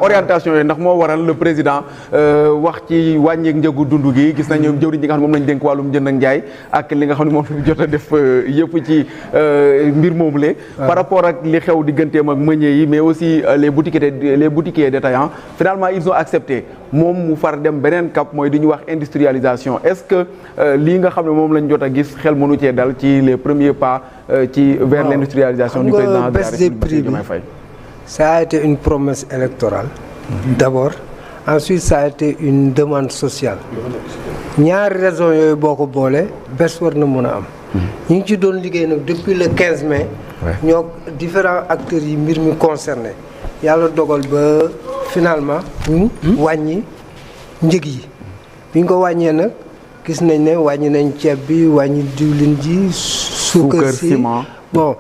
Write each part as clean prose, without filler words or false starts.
orientation yooyu ndax moo waral le président wax ci wàññeek njëgu dund gi gis nañu jëwriñ ji nga xam ne moom lañ dénk wàllum jënd ak njaay ak li nga xam ne moom jot a def yëpp ci mbir moomule par rapport ak li xew digganteem ak meunier yi mais aussi les boutiquiers détaillants finalement ils ont accepté moom mu far dem beneen cap mooy di ñu wax industrialisation est-ce que lii nga xam ne moom lañ jot a gis xel mënu cee dal ci les premiers pas ci vers l'industrialisation du président de la République Bassirou Diomaye Faye. Ça a été une promesse électorale d'abord, ensuite ça a été une demande sociale. ñaari raison yooyu boo ko boolee bés war na mën a am. ñu ngi ci doon liggéey nag depuis le 15 mai. ñoo différents acteurs yi mbir mi concerné yàlla dogal ba finalement ñu wàññi njëg yi. bi ñu ko wàññee nag gis nañ ne wàññi nañ ceeb bi wàññi diwlin ji. suukar si bon.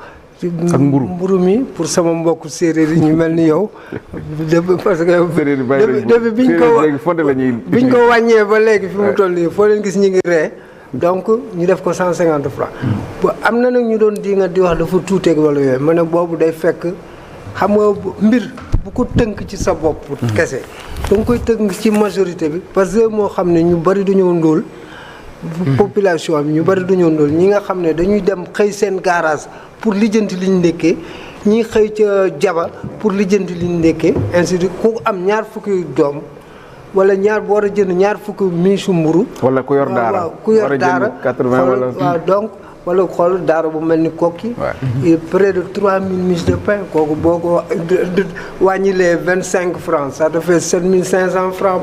ak mburu mi pour sama mbokk séeréer yi ñu mel ni yow. parce que depuis biñ ko wàññee ba léegi fi mu toll nii foo leen gis ñu ngi ree donc ñu def ko 150 francs. am na nag ñu doon di nga di wax dafa tuuteeg wala yooyu ma ne boobu day fekk xam nga mbir bu ko tënk ci sa bopp. kese da nga koy tënk ci majorité bi parce que moo xam ne ñu bari dañoo ndóol. population bi ñu bari dañoo ndóol ñi nga xam ne dañuy dem xëy seen garage. pour lijjanti liñ ndekkee ñi xëy ca jaba pour lijjanti liñ ndekkee ainsi de ku am ñaar fukki doom wala ñaar bu war a jënd ñaar fukki miisu mburu wala ku yor daara waaw ku yor daara 80 wala waaw donc wala xool daara bu mel ni kokki près de 3000 miches de pain kooku boo ko wàññilee 25 francs ça te fait 7500 francs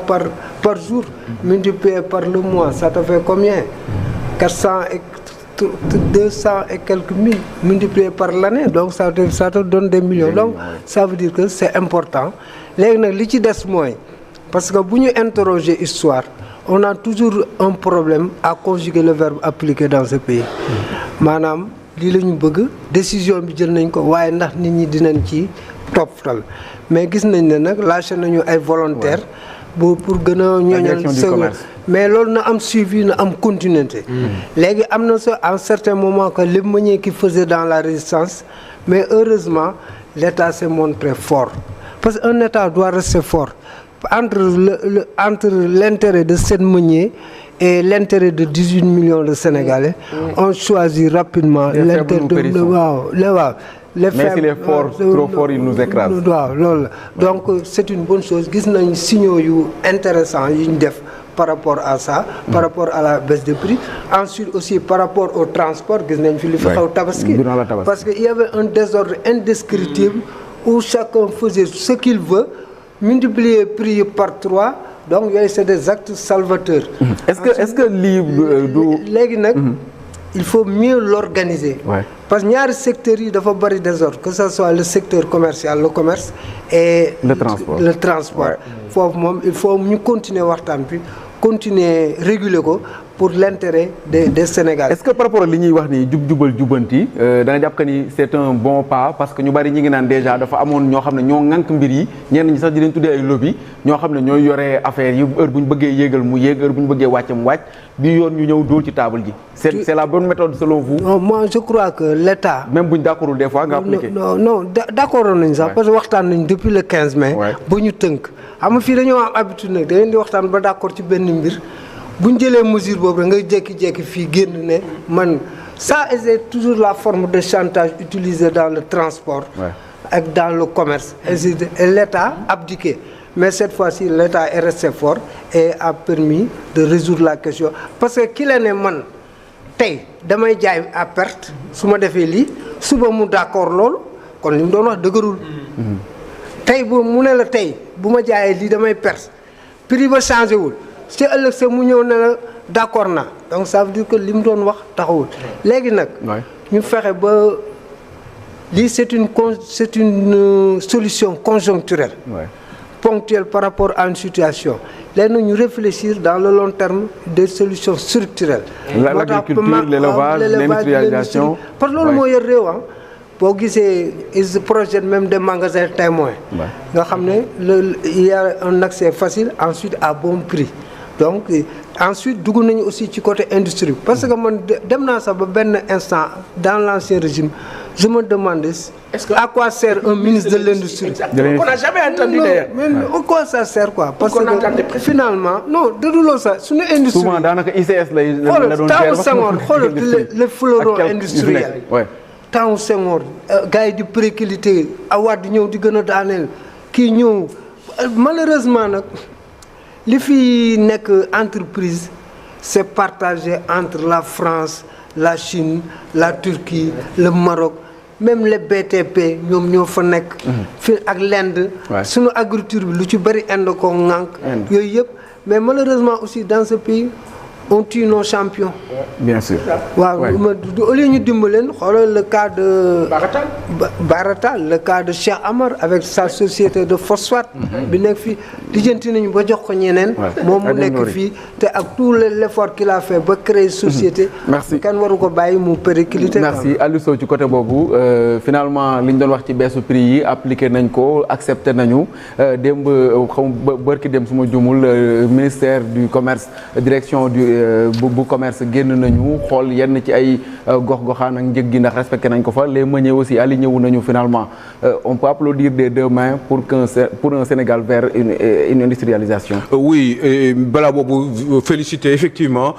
par jour multiplié par le mois ça te fait combien 200 et quelques mille multiplié par l'année donc ça te donne des millions donc ça veut dire que c'est important léegi nag li ci des mooy parce que bu ñu interroger histoire on a toujours un problème à conjuguer le verbe appliquer dans ce pays maanaam lii la ñu bëgg décision bi jël nañ ko waaye ndax nit ñi dinañ ci toppal mais gis nañ ne nag lâché nañu ay volontaires pour gën a ñooñal mais loolu na am suivi na am continuité léegi am na sa à un certain moment que les meuniers qui faisaient dans la résistance mais heureusement l'État s'est montré fort parce qu'un État doit rester fort entre l'intérêt de 7 meuniers et l'intérêt de 18 millions de Sénégalais on choisit rapidement l'intérêt de waaw les mais s'il est fort trop fort il nous écrase waaw loolu la donc c'est une bonne chose gis nañ signaux yu intéressants yu ñu def par rapport à ça par rapport à la baisse de prix ensuite aussi par rapport au transport gis nañ fi li fi xew tabaski parce que il y avait un désordre indescriptible où chacun faisait ce qu'il veut multiplier prix par 3 donc yooyu c'est des actes salvateurs est-ce que lii du léegi nag il faut mieux l'organiser parce que ñaari secteurs yi dafa bari désordre que ce soit le secteur commercial le commerce et le transport foofu moom il faut ñu continuer waxtaan bi continuer réguler ko pour l'intérêt des Sénégalais. Est-ce que par rapport ak li ñuy wax ni jubal jubanti da nga jàpp que ni c'est un bon pas parce que ñu bari ñi ngi naan déjà dafa amoon ñoo xam ne ñoo ŋànk mbir yi ñenn ñi sax di leen tuddee ay lobby ñoo xam ne ñooy yore affaire yi heure bu ñu bëggee yéegal mu yéeg heure bu ñu bëggee wàcc mu wàcc bi yoon ñu ñëw dóor ci table gi. c'est la bonne méthode selon vous. Non, moi je crois que l'État. même bu ñu d'accordul des fois nga appliqué. non d'accord nañ sax parce que waxtaan nañ depuis le 15 mai. ba ñu tënk xam nga fii dañoo am habitude nag da ngeen di waxtaan ba d'accord ci benn mbir. bu ñu jëlee mesure boobu nga jékki-jékki fii génn ne man ça c'est toujours la forme de chantage utilisée dans le transport ak dans le commerce et l'État abdiqué mais cette fois-ci l'État est resté fort et a permis de résoudre la question parce que ki la ne man tey damay jaay à perte su ma defee lii suba mu d'accord loolu kon li mu doon wax dëgërul tey bu mu ne la tey bu ma jaayee lii damay perte prix ba changé wul ci ëllëg sa mu ñëw ne la d'accord na donc ça veut dire que li mu doon wax taxawul léegi nag ñu fexe ba lii c'est une solution conjoncturelle ponctuelle par rapport à une situation léegi nag ñu réfléchir dans le long terme des solutions structurelles l'agriculture l'élevage l'industrialisation parce que loolu moo yor réew boo gisee ils se projettent même des magasins témoins nga xam ne il y a un accès facile ensuite à bon prix donc ensuite dugg nañu aussi ci côté industrie parce que man dem naa sax ba benn instant dans l'ancien régime je me demandais à quoi sert un ministre de l'industrie. On n'a jamais entendu d'ailleurs. Mais à quoi ça sert quoi? Parce que finalement non déedéet ça suñu industrie. souvent daanaka ICS lay la doon xoolal Senghor xoolal les fleurons industriels. temps Senghor gars yi di précipité Wade di ñëw di gën a daaneel kii ñëw malheureusement nag li fi nekk entreprise c'est partagé entre la France la Chine la Turquie le Maroc même les BTP ñoom ñoo fa nekk. fi ak l'Inde. suñu agriculture bi lu ci bëri Inde ko ŋànk. yooyu yëpp mais malheureusement aussi dans ce pays. on tue nos champions. bien sûr. waaw au lieu ñu dimbaleen xoolal le cas de. Baratal le cas de Cheikh Amar avec sa société de phosphate. bi nekk fii lijjanti nañu ba jox ko ñeneen. moom mu nekk fii te ak tout l'effort qu'il a fait ba créer société. merci kenn waru ko bàyyi mu péricliter. merci Aliou Sow ci côté boobu finalement li ñu doon wax ci beesu prix yi appliqué nañ ko accepté nañu démb xam bërki dem su ma jumul ministère du commerce direction bu commerce génn nañu xool yenn ci ay gox-goxaan ak njëg gi ndax respecté nañ ko fa les meuniers aussi aligné wu nañu finalement on peut applaudir des deux mains pour un Sénégal vers une industrialisation. oui balaa boobu féliciter effectivement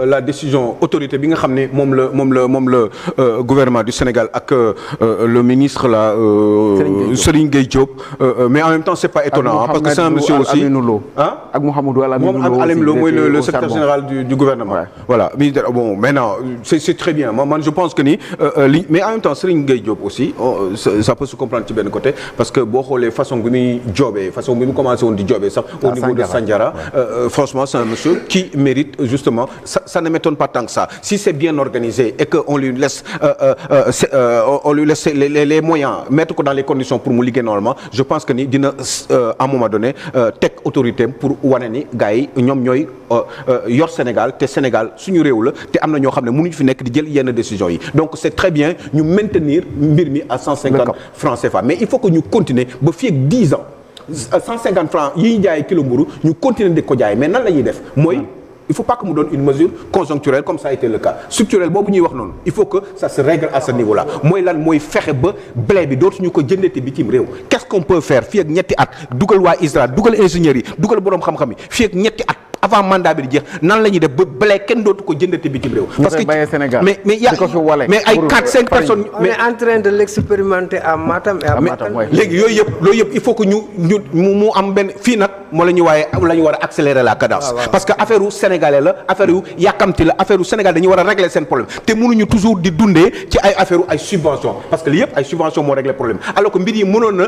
la décision autorité bi nga xam ne moom la gouvernement du Sénégal ak le ministre là Serigne Gueye Diop mais en même temps c'est pas étonnant parce que c'est un monsieur aussi ak Mouhamadou Alamine Lo mooy le secrétaire général du gouvernement. Voilà bon maintenant c'est très bien man je pense que ni mais en même temps Serigne Gueye Diop aussi ça peut se comprendre ci benn côté parce que boo xoolee façon bi muy joobee façon bi mu commencé woon di joobee sax au niveau de Sandiara franchement c'est un monsieur qui mérite justement ça ne m'étonne pas tant que ça si c'est bien organisé et que on lui laisse les moyens mettre ko dans les conditions pour mu liggéey normalement je pense que ni dina à un moment donné teg autorité pour wane ni gars yi ñoom ñooy yor Sénégal te Sénégal suñu réew la te am na ñoo xam ne mënuñu fi nekk di jël yenn décisions yi donc c'est très bien ñu maintenir mbir mi à 150 francs CFA mais il faut que ñu continuer ba fii ak 10 ans 150 francs yi ñu jaayee kilo mburu ñu continuer di ko jaay mais nan la ñuy def mooy il faut pas que mu doon une mesure conjoncturelle comme ça a été le cas structurel boobu ñuy wax noonu il faut que ça se règle à ce niveau là mooy lan mooy fexe ba blé bi dootuñu ko jëndati bitim réew qu'est-ce qu'on peut faire fii ak ñetti at dugal waa ISRA dugal ingénieurs yi dugal boroom xam-xam yi fii ak ñetti at avant mandat bi di jeex nan la ñuy def ba blé kenn dootu ko jëndati bitim réew. parce que mais ay 4-5 personnes. on est en train de l'expérimenter à Matam et à Matam. léegi yooyu yëpp il faut que mu am benn fii nag moo la ñu war a accélérer la cadence. parce que affaire u sénégalais la affaire yu yàkkamti la affaire u Sénégal dañu war a régler seen problème te mënuñu toujours di dundee ci ay affaire ay subventions parce que li yëpp ay subventions moo régler problème alors que mbir yi mënoon na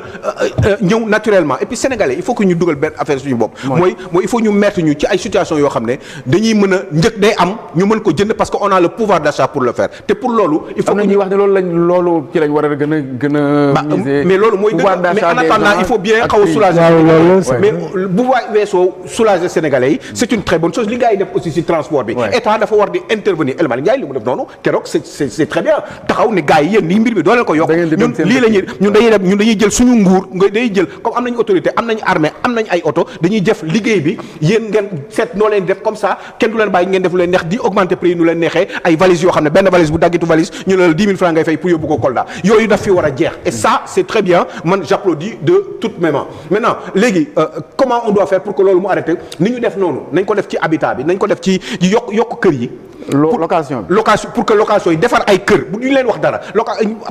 ñëw naturellement et puis sénégalais il faut que ñu dugal benn affaire suñu bopp. mooy il faut ñu mettre ñu ci ay situation yoo xam ne dañuy mën a njëkk day am ñu mën ko jënd parce que on a le pouvoir d'achat pour le faire te pour loolu. il faut que ñuy wax ne loolu ci lañ war a gën a miser. mais loolu mooy dëgg mais en attendant il faut bien xaw a soulager. mais bu weesoo soulager sénégalais yi c'est une très bonne chose li gars yi def aussi ci transport bi. état dafa war di intervenir El Malick Ndiaye li mu def noonu keroog c'est très bien taxaw ne gars yi yéen nii mbir mi doo leen ko yokk. ñun lii la ñun dañuy jël suñu nguur nga day jël comme am nañu autorité am nañu armée am nañu ay oto dañuy jëf liggéey bi yéen ngeen seet noo leen def comme ça kenn du leen bàyyi ngeen def lu leen neex di augmenter prix yi nu leen neexee ay valises yoo xam ne benn valise bu daggitu valise ñu ne la 10 000 francs ngay fay pour yóbbu ko Kolda yooyu daf fi war a jeex et ça c'est très bien man j'applaudis de toutes mes mains maintenant léegi comment on doit faire pour que loolu mu arrêté ni ñu def noonu nañ ko def ci habitat bi nañ ko def ci yokk kër yi location pour que location yi defar ay kër bu ñu leen wax dara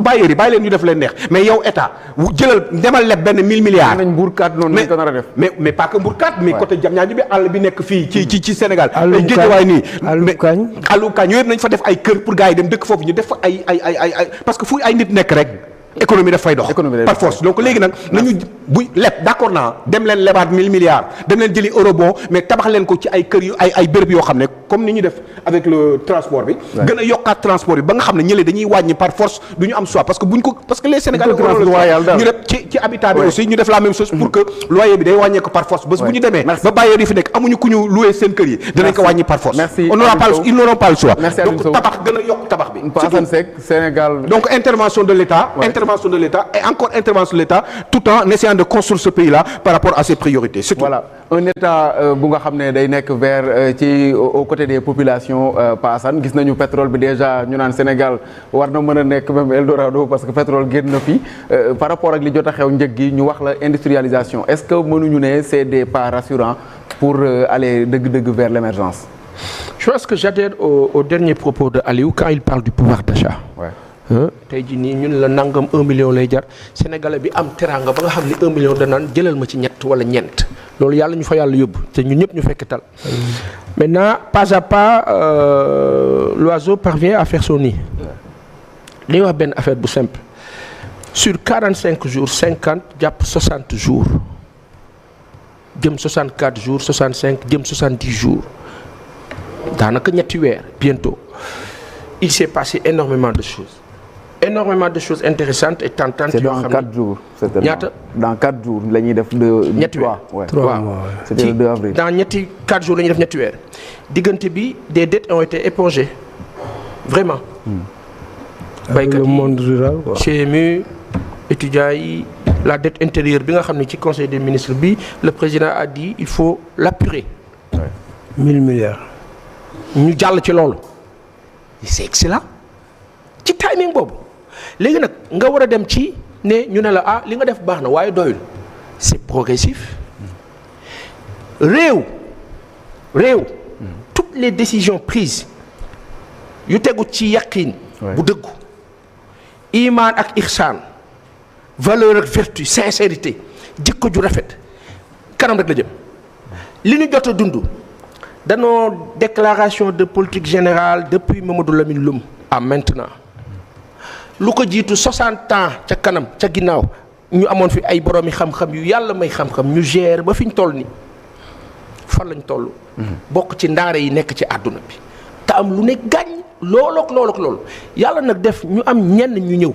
bailleurs yi bàyyi leen ñu def leen neex mais yow état jëlal demal leb benn 1000 milliards. nañ Mbourkat noonu lañ ko nar a def. mais pas que Mbourkat mais côté Diamniadio bi àll bi nekk fii ci Sénégal. ay Guédiawaye nii Alou Kañ yooyu nañ fa def ay kër pour gars yi dem dëkk foofu ñu def fa ay parce que fu ay nit nekk rek. économie daf fay dox par force donc léegi nag nañu bu leb d'accord naa dem leen lebaat 1000 milliards dem leen jëli eurobond mais tabax leen ko ci ay kër yu ay béréb yoo xam ne comme ni ñu def avec le transport bi gën a yokkaat transport bi ba nga xam ne ñële dañuy wàññi par force du ñu am choix parce que les Sénégalais ñu def ci habitat bi aussi ñu def la même chose pour que loyer bi day wàññee ko par force bés bu ñu demee ba bailleurs yi fi nekk amuñu ku ñu louer seen kër yi danañ ko wàññi par force ils n'auront pas le choix donc tabax gën a yokk tabax bi donc intervention de l'État intervention de l'État et encore intervention de l'État tout en essayant de construire ce pays-là par rapport à ses priorités. C'est tout. Voilà un État bu nga xam ne day nekk vers ci aux côtés des populations paasan gis nañu pétrole bi déjà ñu naan Sénégal war na mën a nekk même Eldorado parce que pétrole génn na fi par rapport ak li jot a xew njëg gi ñu wax la industrialisation est-ce que mënuñu ne c'est des pas rassurants pour aller dëgg-dëgg vers l'émergence. Je pense que j'adhère au dernier propos de Aliou quand il parle du pouvoir d'achat. Ouais. tey jii nii ñun la nangam 1 million lay jar Sénégalais bi am teraanga ba nga xam ni 1 million danaan jëlal ma ci ñett wala ñeent loolu yàlla ñu fa yàlla yóbbu te ñun ñëpp ñu fekk tal. Maintenant pas à pas l'oiseau parvient à faire son nid. dañuy wax benn affaire bu simple sur 45 jours 50 jàpp 60 jours jëm 64 jours 65 jëm 70 jours daanaka ñetti weer bientôt il s'est passé énormément de choses intéressantes et tentantes. C'est dans 4 jours. ñaata dans 4 jours la ñuy def de. ñetti weer 3 mois. C'était le 2 avril. dans 4 jours la ñuy def ñetti weer diggante bi des dettes ont été épongées vraiment. Avec le monde rural quoi. CMU étudiants yi la dette intérieure bi nga xam ne ci conseil des ministres bi le président a dit il faut l'apurer. 1000 milliards. ñu jàll ci loolu. c'est excellent ci timing boobu léegi nag nga war a dem ci ne ñu ne la li nga def baax na waaye doyul c'est progressif réew toutes les décisions prises yu tegu ci yaqin bu dëggu iman ak ihsaan valeur ak vertu sincérité jikko ju rafet kanam rek la jëm li ñu jot a dund danoo déclaration de politique générale depuis Mamadou Lamine Loum à maintenant lu ko jiitu 60 ans ca kanam ca ginnaaw ñu amoon fi ay boroomi xam-xam yu yàlla may xam-xam ñu gérer ba fi ñu toll nii fan lañ toll. bokk ci ndaare yi nekk ci àdduna bi te am lu ne gàññ loolu yàlla nag def ñu am ñenn ñu ñëw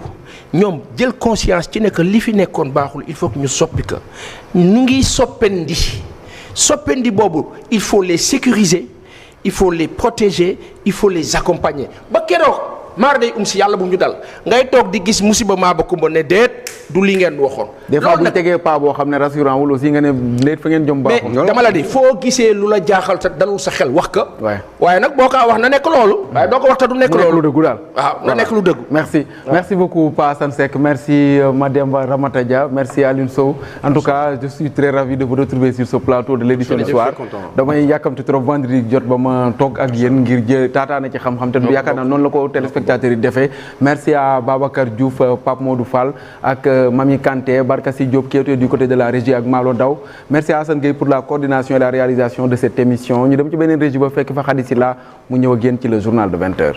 ñoom jël conscience ci ne que li fi nekkoon baaxul il faut que ñu soppi ko ñu ngi soppendi boobu il faut les sécuriser il faut les protéger il faut les accompagner ba keroog maar day si yàlla bu ñu dal ngay toog di gis musiba maa ba kumba ne déet du li ngeen waxoon. des fois bu ñu tegee pas boo xam ne rassurant wul aussi nga ne léegi fa ngeen jëm baaxul. mais dama la di foo gisee lu la jaaxal sa dalul sa xel wax ka. waaye nag boo ko wax na nekk loolu. waaye doo ko wax te du nekk loolu. lu dëggu daal. waaw na nekk lu dëggu. merci beaucoup Pa Assane Seck merci Mademba Ramata Dia merci Alioune Sow en tout cas je suis très ravi de vous retrouver sur ce plateau de l'édition du soir. damay yàkkamti trop vendredi jot ba ma toog ak yéen ngir jë taataane ci xam-xam te du yaakaar naa noonu la ko téléspectateurs yi defee merci à Babacar Diouf Pape Modou Fall ak Mami Kanté Barkassi Diop qui était du côté de la régie ak Malo Daw merci à Assane Gueye pour la coordination et la réalisation de cette émission ñu dem ci beneen régie ba fekk fa Khady Sylla mu ñëw ak yéen ci le journal de 20h